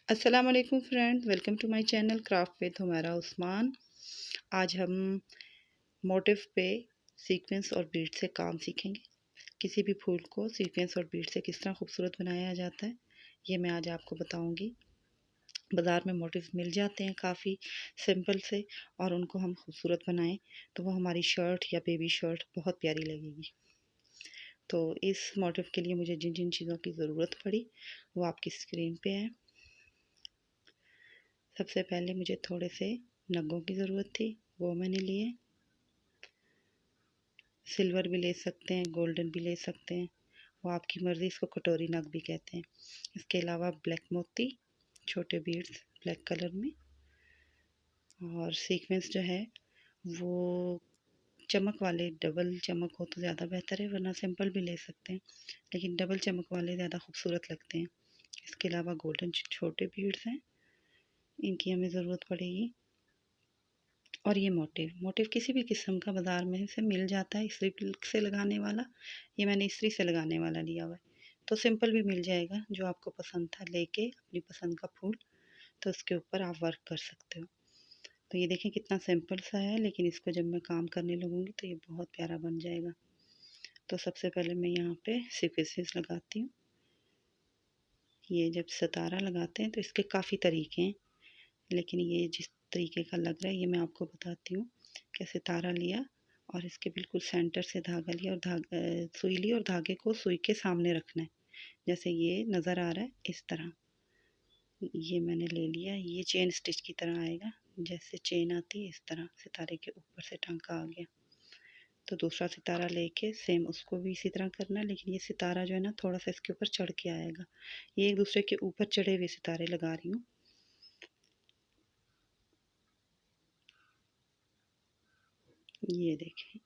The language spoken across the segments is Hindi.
अस्सलाम वालेकुम friends, welcome to my channel craft with Humaira Usman. आज हम मोटिव पे सीक्वेंस और बीड से काम सीखेंगे। किसी भी फूल को सीक्वेंस और बीड से किस तरह खूबसूरत बनाया जाता है, ये मैं आज आपको बताऊंगी। बाज़ार में मोटिव मिल जाते हैं काफ़ी सिंपल से, और उनको हम खूबसूरत बनाएं तो वो हमारी शर्ट या बेबी शर्ट बहुत प्यारी लगेगी। तो इस मोटिव के लिए मुझे जिन जिन चीज़ों की ज़रूरत पड़ी वो आपकी स्क्रीन पे है। सबसे पहले मुझे थोड़े से नगों की ज़रूरत थी, वो मैंने लिए। सिल्वर भी ले सकते हैं, गोल्डन भी ले सकते हैं, वो आपकी मर्ज़ी, इसको कटोरी नग भी कहते हैं। इसके अलावा ब्लैक मोती, छोटे बीड्स ब्लैक कलर में, और सीक्वेंस जो है वो चमक वाले, डबल चमक हो तो ज़्यादा बेहतर है, वरना सिंपल भी ले सकते हैं, लेकिन डबल चमक वाले ज़्यादा खूबसूरत लगते हैं। इसके अलावा गोल्डन छोटे बीड्स हैं, इनकी हमें ज़रूरत पड़ेगी। और ये मोटिव किसी भी किस्म का बाज़ार में से मिल जाता है, इस्त्री से लगाने वाला। ये मैंने इस्त्री से लगाने वाला लिया हुआ है, तो सिंपल भी मिल जाएगा। जो आपको पसंद था लेके अपनी पसंद का फूल, तो उसके ऊपर आप वर्क कर सकते हो। तो ये देखें कितना सिंपल सा है, लेकिन इसको जब मैं काम करने लगूँगी तो ये बहुत प्यारा बन जाएगा। तो सबसे पहले मैं यहाँ पे सीक्वेंसेस लगाती हूँ। ये जब सितारा लगाते हैं तो इसके काफ़ी तरीके हैं, लेकिन ये जिस तरीके का लग रहा है ये मैं आपको बताती हूँ। कि सितारा लिया और इसके बिल्कुल सेंटर से धागा लिया, और सुई ली, और धागे को सुई के सामने रखना है, जैसे ये नज़र आ रहा है इस तरह। ये मैंने ले लिया, ये चेन स्टिच की तरह आएगा, जैसे चेन आती है इस तरह सितारे के ऊपर से टांका आ गया। तो दूसरा सितारा लेके सेम उसको भी इसी तरह करना है, लेकिन ये सितारा जो है ना थोड़ा सा इसके ऊपर चढ़ के आएगा। ये एक दूसरे के ऊपर चढ़े हुए सितारे लगा रही हूँ। ये देखें,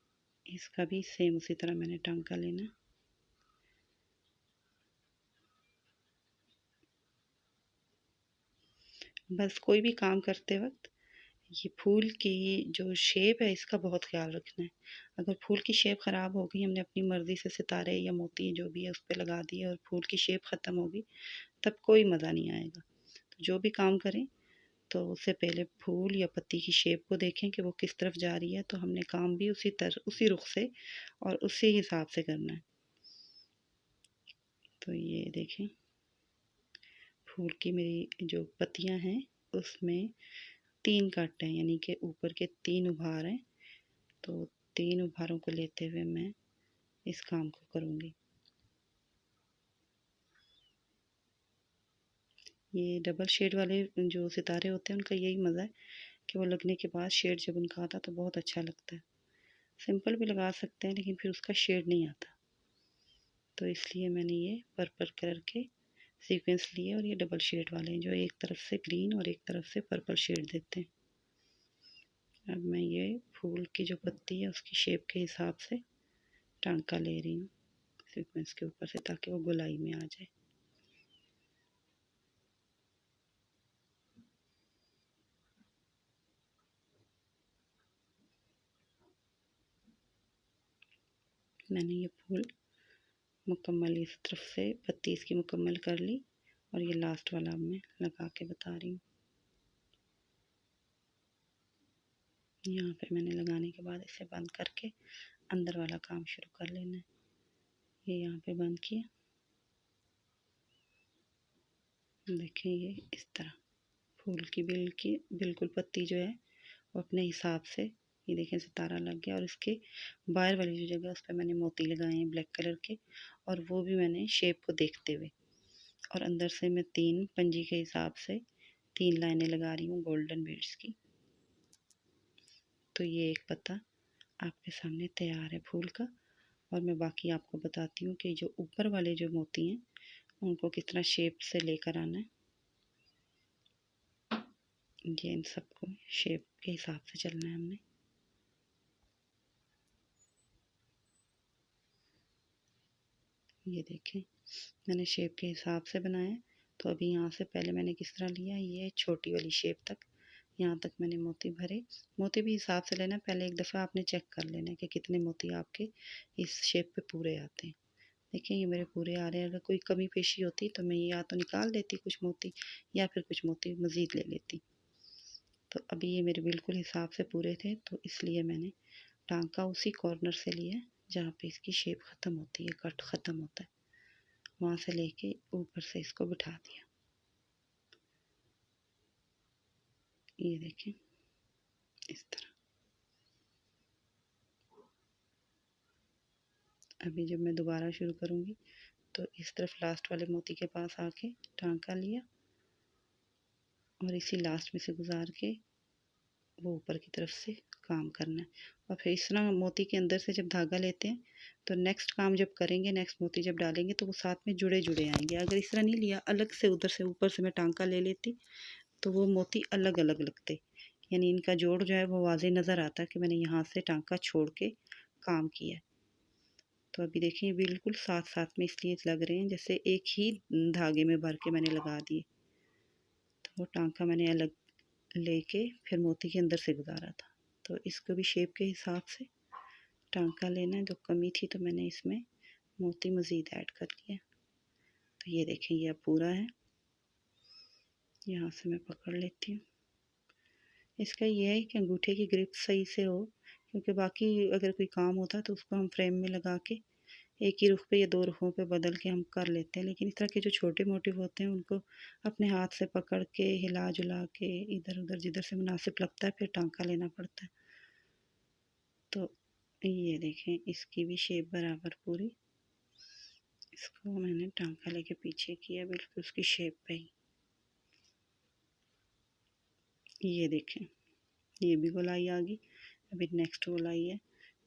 इसका भी सेम उसी तरह मैंने टांका लेना है। बस कोई भी काम करते वक्त ये फूल की जो शेप है इसका बहुत ख्याल रखना है। अगर फूल की शेप ख़राब हो गई, हमने अपनी मर्ज़ी से सितारे या मोती जो भी है उस पे लगा दिए और फूल की शेप ख़त्म हो गई, तब कोई मज़ा नहीं आएगा। तो जो भी काम करें तो उससे पहले फूल या पत्ती की शेप को देखें कि वो किस तरफ जा रही है, तो हमने काम भी उसी रुख से और उसी हिसाब से करना है। तो ये देखें, फूल की मेरी जो पत्तियाँ हैं उसमें 3 कट हैं, यानी कि ऊपर के 3 उभार हैं। तो 3 उभारों को लेते हुए मैं इस काम को करूँगी। ये डबल शेड वाले जो सितारे होते हैं उनका यही मज़ा है कि वो लगने के बाद शेड जब उनका आता है तो बहुत अच्छा लगता है। सिंपल भी लगा सकते हैं, लेकिन फिर उसका शेड नहीं आता। तो इसलिए मैंने ये पर्पल कलर के सीक्वेंस लिए, और ये डबल शेड वाले हैं जो एक तरफ से ग्रीन और एक तरफ से पर्पल शेड देते हैं। अब मैं ये फूल की जो पत्ती है उसकी शेप के हिसाब से टांका ले रही हूँ सीक्वेंस के ऊपर से, ताकि वो गोलाई में आ जाए। मैंने ये फूल मुकम्मल इस तरफ से पत्ती इसकी मुकम्मल कर ली, और ये लास्ट वाला अब मैं लगा के बता रही हूँ। यहाँ पे मैंने लगाने के बाद इसे बंद करके अंदर वाला काम शुरू कर लेना है। ये यहाँ पे बंद किया, देखिए ये इस तरह फूल की बिल्कुल पत्ती जो है वो अपने हिसाब से, ये देखें सितारा लग गया, और इसके बाहर वाली जो जगह उस पर मैंने मोती लगाए हैं ब्लैक कलर के, और वो भी मैंने शेप को देखते हुए। और अंदर से मैं 3 पंजी के हिसाब से 3 लाइनें लगा रही हूँ गोल्डन बीड्स की। तो ये एक पत्ता आपके सामने तैयार है फूल का। और मैं बाकी आपको बताती हूँ कि जो ऊपर वाले जो मोती हैं उनको किस तरह शेप से लेकर आना है। ये इन सबको शेप के हिसाब से चलना है हमने। ये देखें, मैंने शेप के हिसाब से बनाया। तो अभी यहाँ से पहले मैंने किस तरह लिया, ये छोटी वाली शेप तक, यहाँ तक मैंने मोती भरे। मोती भी हिसाब से लेना, पहले एक दफ़ा आपने चेक कर लेना है कि कितने मोती आपके इस शेप पे पूरे आते हैं। देखिए ये मेरे पूरे आ रहे हैं। अगर कोई कमी पेशी होती तो मैं ये या तो निकाल देती कुछ मोती या फिर कुछ मोती मज़ीद ले लेती। तो अभी ये मेरे बिल्कुल हिसाब से पूरे थे, तो इसलिए मैंने टांका उसी कॉर्नर से लिया जहाँ पे इसकी शेप ख़त्म होती है, कट ख़त्म होता है, वहाँ से लेके ऊपर से इसको बिठा दिया। ये देखें इस तरह। अभी जब मैं दोबारा शुरू करूँगी तो इस तरफ लास्ट वाले मोती के पास आके टांका लिया और इसी लास्ट में से गुजार के वो ऊपर की तरफ से काम करना है। और फिर इस तरह मोती के अंदर से जब धागा लेते हैं तो नेक्स्ट काम जब करेंगे, नेक्स्ट मोती जब डालेंगे तो वो साथ में जुड़े जुड़े आएंगे। अगर इस तरह नहीं लिया, अलग से उधर से ऊपर से मैं टांका ले लेती तो वो मोती अलग अलग लगते, यानी इनका जोड़ जो है वो वाज़े नज़र आता कि मैंने यहाँ से टांका छोड़ के काम किया। तो अभी देखिए बिल्कुल साथ साथ में इसलिए लग रहे हैं जैसे एक ही धागे में भर के मैंने लगा दिए। तो वो टांका मैंने अलग लेके फिर मोती के अंदर से गुजारा था। तो इसको भी शेप के हिसाब से टांका लेना है। जो कमी थी तो मैंने इसमें मोती मज़ीद ऐड कर लिया। तो ये देखें ये अब पूरा है। यहाँ से मैं पकड़ लेती हूँ। इसका ये है कि अंगूठे की ग्रिप सही से हो, क्योंकि बाकी अगर कोई काम होता तो उसको हम फ्रेम में लगा के एक ही रुख पे या दो रुखों पे बदल के हम कर लेते हैं, लेकिन इस तरह के जो छोटे मोटिव होते हैं उनको अपने हाथ से पकड़ के हिला जुला के इधर उधर जिधर से मुनासिब लगता है फिर टांका लेना पड़ता है। तो ये देखें इसकी भी शेप बराबर पूरी। इसको मैंने टांका लेके पीछे किया बिल्कुल उसकी शेप पे ही। ये देखें ये भी गोलाई आ गई। अभी नेक्स्ट गोलाई है,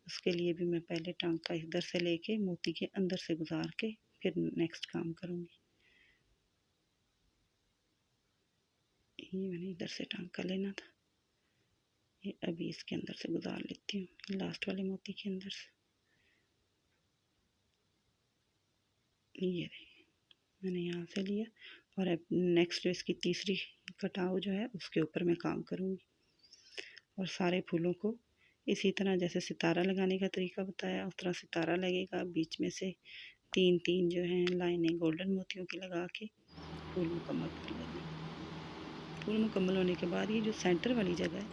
उसके लिए भी मैं पहले टांका इधर से लेके मोती के अंदर से गुजार के फिर नेक्स्ट काम करूँगी। ये मैंने इधर से टांका लेना था, ये अभी इसके अंदर से गुजार लेती हूँ लास्ट वाले मोती के अंदर से। ये मैंने यहाँ से लिया और अब नेक्स्ट जो इसकी तीसरी कटाव जो है उसके ऊपर मैं काम करूँगी। और सारे फूलों को इसी तरह जैसे सितारा लगाने का तरीका बताया उस तरह सितारा लगेगा। बीच में से तीन तीन जो हैं लाइनें गोल्डन मोतियों की लगा के फूल मुकम्मल कर लेना। फूल मुकम्मल होने के बाद ये जो सेंटर वाली जगह है,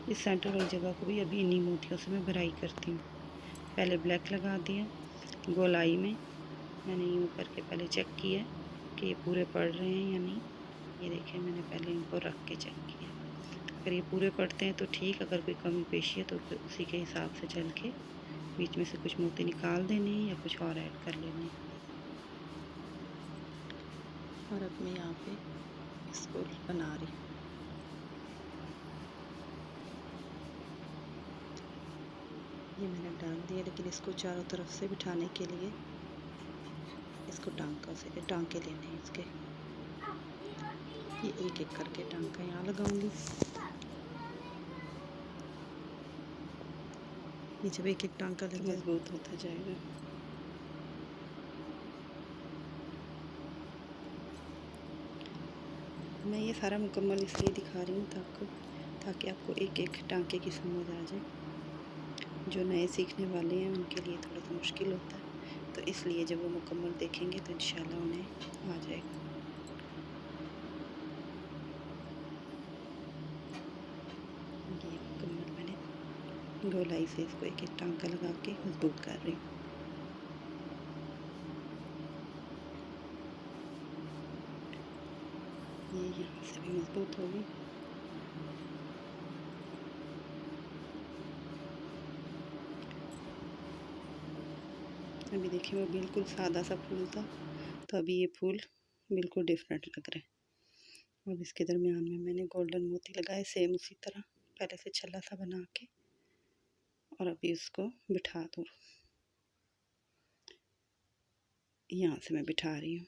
इस सेंटर वाली जगह को भी अभी इन्हीं मोतियों से मैं भराई करती हूँ। पहले ब्लैक लगा दिया, गोलाई में मैंने यूँ करके पहले चेक किया कि ये पूरे पड़ रहे हैं या नहीं। ये देखें मैंने पहले इनको रख के चेक किया, अगर ये पूरे पड़ते हैं तो ठीक, अगर कोई कमी पेशी है तो फिर उसी के हिसाब से चल के बीच में से कुछ मोती निकाल देने हैं या कुछ और ऐड कर लेने हैं। और अब मैं यहाँ पे इसको बना रही हूँ। ये मैंने डाल दिया, लेकिन इसको चारों तरफ से बिठाने के लिए इसको टांके लेने हैं इसके। ये एक एक करके टांका यहाँ लगाऊंगी। ये जब एक एक टांका लग मजबूत होता जाएगा। मैं ये सारा मुकम्मल इसलिए दिखा रही हूँ ताकि आपको एक एक टांके की समझ आ जाए। जो नए सीखने वाले हैं उनके लिए थोड़ा सा मुश्किल होता है, तो इसलिए जब वो मुकम्मल देखेंगे तो इंशाल्लाह उन्हें आ जाएगा। ये मुकम्मल मैंने गोलाई से इसको एक एक टांका लगा के मजबूत कर रही हूँ। ये यहाँ से भी मजबूत होगी। अभी देखिए वो बिल्कुल सादा सा फूल था, तो अभी ये फूल बिल्कुल डिफरेंट लग रहा है। अब इसके दरमियान में मैंने गोल्डन मोती लगाए सेम उसी तरह पहले से छल्ला सा बना के, और अभी इसको बिठा दूँ। यहाँ से मैं बिठा रही हूँ।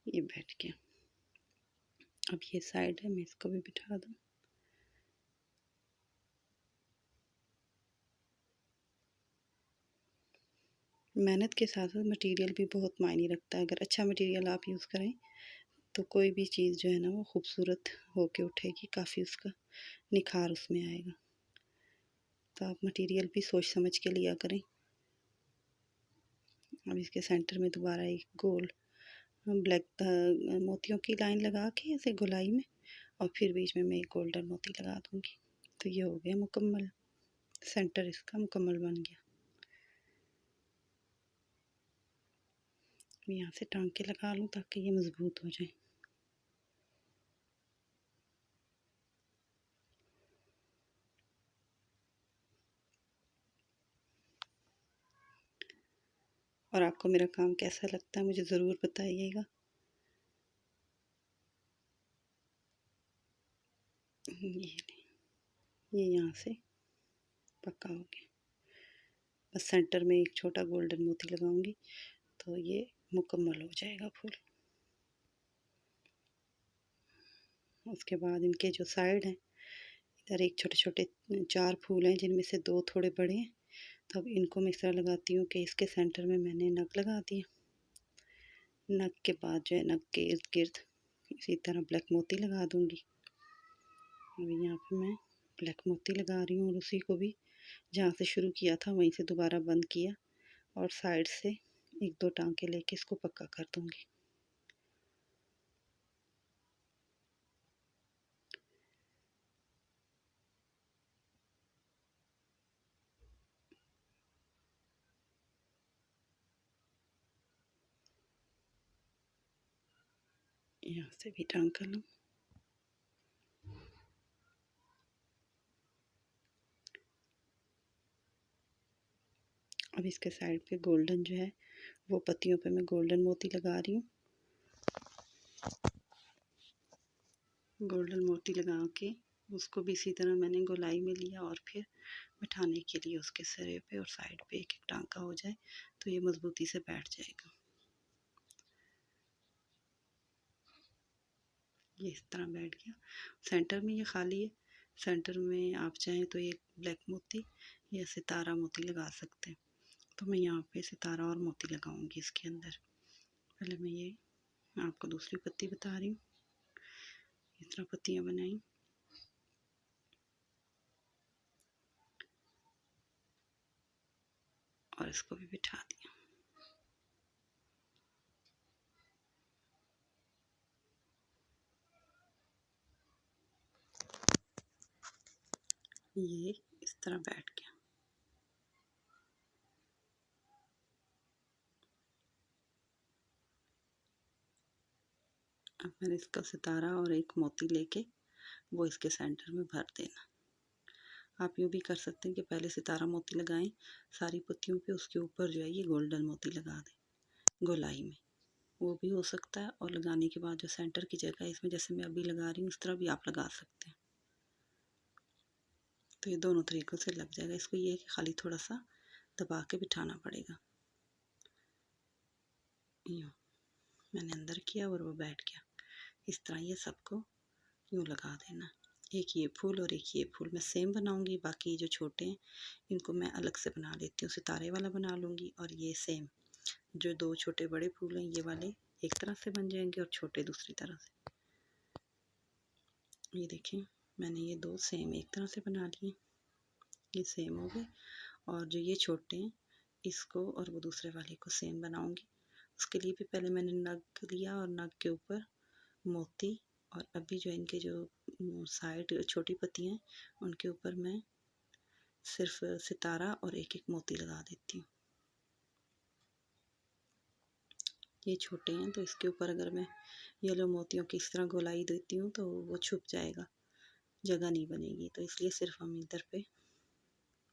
ये बैठ गया। अब ये साइड है, मैं इसको भी बिठा दूँ। मेहनत के साथ साथ मटेरियल भी बहुत मायने रखता है। अगर अच्छा मटेरियल आप यूज़ करें तो कोई भी चीज़ जो है ना वो खूबसूरत होके उठेगी, काफ़ी उसका निखार उसमें आएगा। तो आप मटेरियल भी सोच समझ के लिया करें। अब इसके सेंटर में दोबारा एक गोल ब्लैक मोतियों की लाइन लगा के ऐसे गोलाई में, और फिर बीच में मैं एक गोल्डन मोती लगा दूँगी। तो ये हो गया मुकम्मल, सेंटर इसका मुकम्मल बन गया। मैं यहाँ से टांग के लगा लूँ ताकि ये मज़बूत हो जाए। और आपको मेरा काम कैसा लगता है मुझे ज़रूर बताइएगा। ये यहाँ से पक्का हो गया। बस सेंटर में एक छोटा गोल्डन मोती लगाऊंगी तो ये मुकम्मल हो जाएगा फूल। उसके बाद इनके जो साइड हैं, इधर एक छोटे छोटे 4 फूल हैं जिनमें से 2 थोड़े बड़े हैं। तो अब इनको मैं इस तरह लगाती हूँ कि इसके सेंटर में मैंने नग लगा दिया। नग के बाद जो है नग के इर्द गिर्द इसी तरह ब्लैक मोती लगा दूँगी। अभी यहाँ पे मैं ब्लैक मोती लगा रही हूँ और उसी को भी जहाँ से शुरू किया था वहीं से दोबारा बंद किया और साइड से 1-2 टांके लेके इसको पक्का कर दूँगी। यहाँ से भी टांग कर लूँ। अब इसके साइड पे गोल्डन जो है वो पत्तियों पे मैं गोल्डन मोती लगा रही हूँ। गोल्डन मोती लगा के उसको भी इसी तरह मैंने गोलाई में लिया और फिर बिठाने के लिए उसके सिरे पे और साइड पे एक एक टांका हो जाए तो ये मज़बूती से बैठ जाएगा। ये इस तरह बैठ गया। सेंटर में ये खाली है, सेंटर में आप चाहें तो एक ब्लैक मोती या सितारा मोती लगा सकते हैं। तो मैं यहाँ पे सितारा और मोती लगाऊंगी इसके अंदर। पहले मैं ये आपको दूसरी पत्ती बता रही हूँ। इस तरह पत्तियाँ बनाई और इसको भी बिठा दिया। ये इस तरह बैठ गया। अब मैंने इसका सितारा और एक मोती लेके वो इसके सेंटर में भर देना। आप यूँ भी कर सकते हैं कि पहले सितारा मोती लगाएं सारी पत्तियों पे, उसके ऊपर जो है ये गोल्डन मोती लगा दें गोलाई में, वो भी हो सकता है। और लगाने के बाद जो सेंटर की जगह है इसमें जैसे मैं अभी लगा रही हूँ इस तरह भी आप लगा सकते हैं। तो ये दोनों तरीक़ों से लग जाएगा। इसको ये है कि खाली थोड़ा सा दबा के बिठाना पड़ेगा। यूँ मैंने अंदर किया और वो बैठ गया। इस तरह ये सबको यूँ लगा देना। एक ये फूल और एक ये फूल मैं सेम बनाऊंगी, बाकी जो छोटे हैं इनको मैं अलग से बना लेती हूँ, सितारे वाला बना लूँगी। और ये सेम जो 2 छोटे बड़े फूल हैं ये वाले एक तरह से बन जाएंगे और छोटे दूसरी तरह से। ये देखें मैंने ये 2 सेम एक तरह से बना लिए, ये सेम हो गए। और जो ये छोटे हैं इसको और वो दूसरे वाले को सेम बनाऊंगी। उसके लिए भी पहले मैंने नग लिया और नग के ऊपर मोती, और अभी जो इनके जो साइड छोटी पत्तियाँ हैं उनके ऊपर मैं सिर्फ सितारा और एक एक मोती लगा देती हूँ। ये छोटे हैं तो इसके ऊपर अगर मैं येलो मोतियों की इस तरह गोलाई देती हूँ तो वो छुप जाएगा, जगह नहीं बनेगी। तो इसलिए सिर्फ हम इधर पे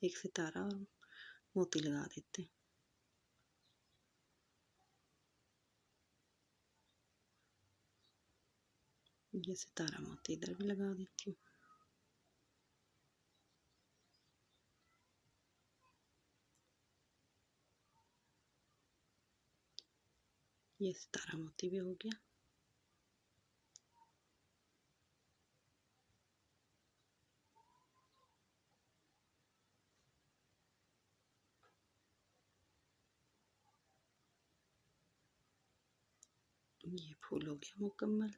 एक सितारा और मोती लगा देते हैं। ये सितारा मोती इधर भी लगा देती हूँ। ये सितारा मोती भी हो गया। ये फूल हो गया मुकम्मल।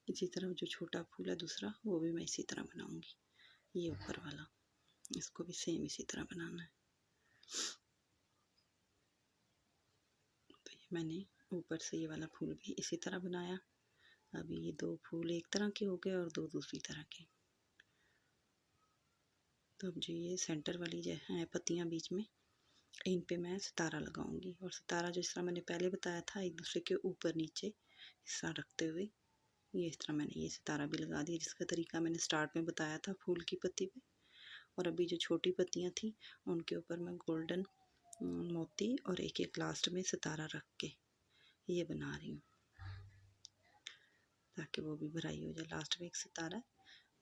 इसी तरह जो छोटा फूल है दूसरा वो भी मैं इसी तरह बनाऊंगी, ये ऊपर वाला। इसको भी सेम इसी तरह बनाना है। तो ये मैंने ऊपर से ये वाला फूल भी इसी तरह बनाया। अभी ये 2 फूल एक तरह के हो गए और 2 दूसरी तरह के। तो अब जो ये सेंटर वाली जो है पत्तियां बीच में, इन पे मैं सितारा लगाऊंगी। और सितारा जिस तरह मैंने पहले बताया था, एक दूसरे के ऊपर नीचे हिस्सा रखते हुए, ये इस तरह मैंने ये सितारा भी लगा दिया, जिसका तरीका मैंने स्टार्ट में बताया था फूल की पत्ती पे। और अभी जो छोटी पत्तियां थी उनके ऊपर मैं गोल्डन मोती और एक एक लास्ट में सितारा रख के ये बना रही हूँ, ताकि वो भी भराई हो जाए। लास्ट में एक सितारा,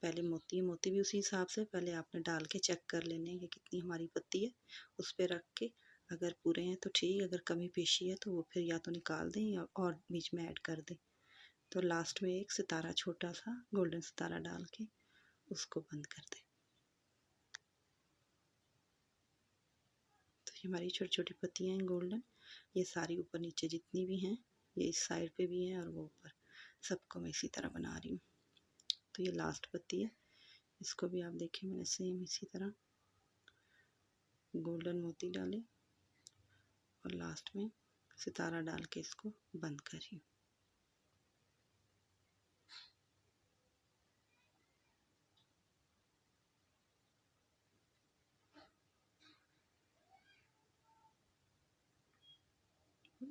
पहले मोती है, मोती भी उसी हिसाब से पहले आपने डाल के चेक कर लेने हैं कि कितनी हमारी पत्ती है, उस पर रख के अगर पूरे हैं तो ठीक, अगर कमी पेशी है तो वो फिर या तो निकाल दें या और बीच में ऐड कर दें। तो लास्ट में एक सितारा छोटा सा गोल्डन सितारा डाल के उसको बंद कर दें। तो ये हमारी छोटी छोटी पत्तियाँ हैं गोल्डन, ये सारी ऊपर नीचे जितनी भी हैं, ये इस साइड पे भी हैं और वो ऊपर, सबको मैं इसी तरह बना रही हूँ। तो ये लास्ट पत्ती है, इसको भी आप देखिए मैंने सेम इसी तरह गोल्डन मोती डाले और लास्ट में सितारा डाल के इसको बंद करी।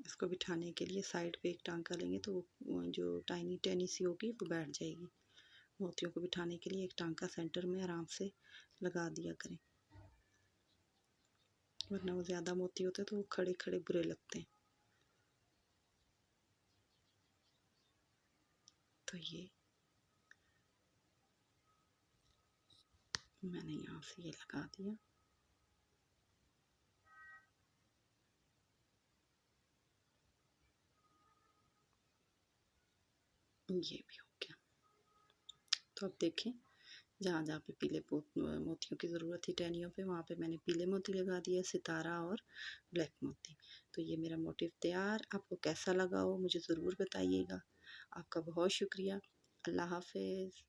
इसको बिठाने के लिए साइड पे एक टांका लेंगे तो वो जो टाइनी टेनी सी होगी वो बैठ जाएगी। मोतियों को बिठाने के लिए एक टांका सेंटर में आराम से लगा दिया करें, वरना वो ज़्यादा मोती होते हैं तो वो खड़े खड़े बुरे लगते हैं। तो ये मैंने यहाँ से ये लगा दिया। ये भी हो गया। तो अब देखें, जहाँ जहाँ पे पीले मोतियों की ज़रूरत थी टहनियों पे, वहाँ पे मैंने पीले मोती लगा दिए, सितारा और ब्लैक मोती। तो ये मेरा मोटिव तैयार। आपको कैसा लगा हो मुझे ज़रूर बताइएगा। आपका बहुत शुक्रिया। अल्लाह हाफ़िज़।